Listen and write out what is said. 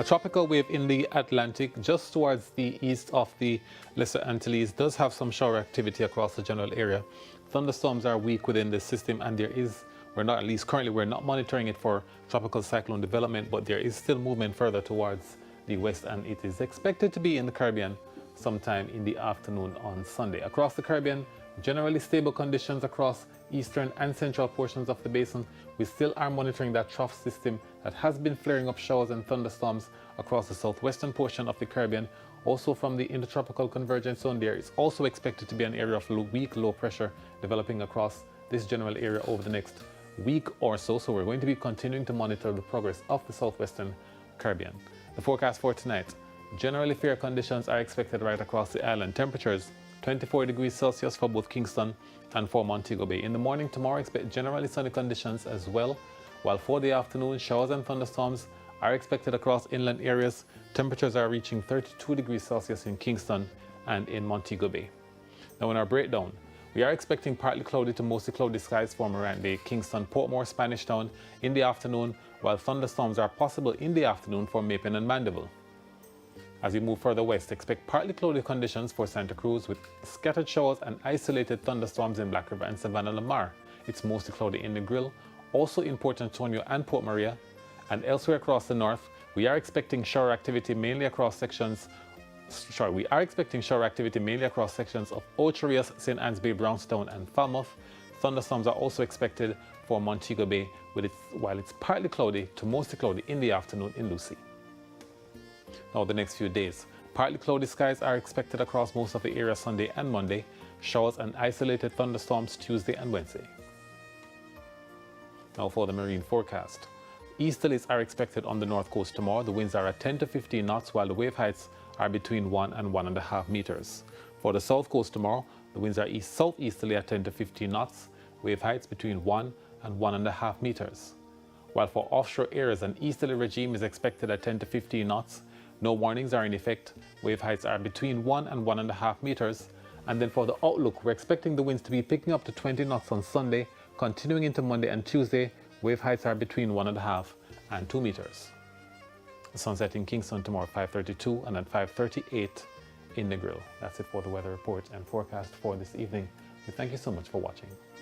tropical wave in the Atlantic, just towards the east of the Lesser Antilles, does have some shower activity across the general area. Thunderstorms are weak within the system, and we're not monitoring it for tropical cyclone development, but there is still movement further towards the west, and it is expected to be in the Caribbean sometime in the afternoon on Sunday. Across the Caribbean, generally stable conditions across eastern and central portions of the basin. We still are monitoring that trough system that has been flaring up showers and thunderstorms across the southwestern portion of the Caribbean. Also from the intertropical convergence zone, there is also expected to be an area of weak low pressure developing across this general area over the next week or so. So we're going to be continuing to monitor the progress of the southwestern Caribbean. The forecast for tonight: generally fair conditions are expected right across the island. Temperatures 24 degrees Celsius for both Kingston and for Montego Bay. In the morning tomorrow, expect generally sunny conditions as well, while for the afternoon, showers and thunderstorms are expected across inland areas. Temperatures are reaching 32 degrees Celsius in Kingston and in Montego Bay. Now in our breakdown, we are expecting partly cloudy to mostly cloudy skies for Morant Kingston, Portmore, Spanish Town in the afternoon, while thunderstorms are possible in the afternoon for Mapen and Mandeville. As we move further west, expect partly cloudy conditions for Santa Cruz with scattered showers and isolated thunderstorms in Black River and Savannah Lamar. It's mostly cloudy in Negril, also in Port Antonio and Port Maria, and elsewhere across the north. We are expecting shower activity mainly across sections of Ocho Rios, St. Anne's Bay, Brownstown, and Falmouth. Thunderstorms are also expected for Montego Bay, while it's partly cloudy to mostly cloudy in the afternoon in Lucy. Now the next few days, partly cloudy skies are expected across most of the area Sunday and Monday. Showers and isolated thunderstorms Tuesday and Wednesday. Now for the marine forecast. Easterlies are expected on the north coast tomorrow. The winds are at 10 to 15 knots, while the wave heights are between 1 and 1.5 meters. For the south coast tomorrow, the winds are southeasterly at 10 to 15 knots, wave heights between 1 and 1.5 meters. While for offshore areas, an easterly regime is expected at 10 to 15 knots. No warnings are in effect. Wave heights are between 1 and 1.5 meters. And then for the outlook, we're expecting the winds to be picking up to 20 knots on Sunday, continuing into Monday and Tuesday. Wave heights are between 1.5 and 2 meters. The sunset in Kingston tomorrow 5:32 and at 5:38 in Negril. That's it for the weather report and forecast for this evening. We thank you so much for watching.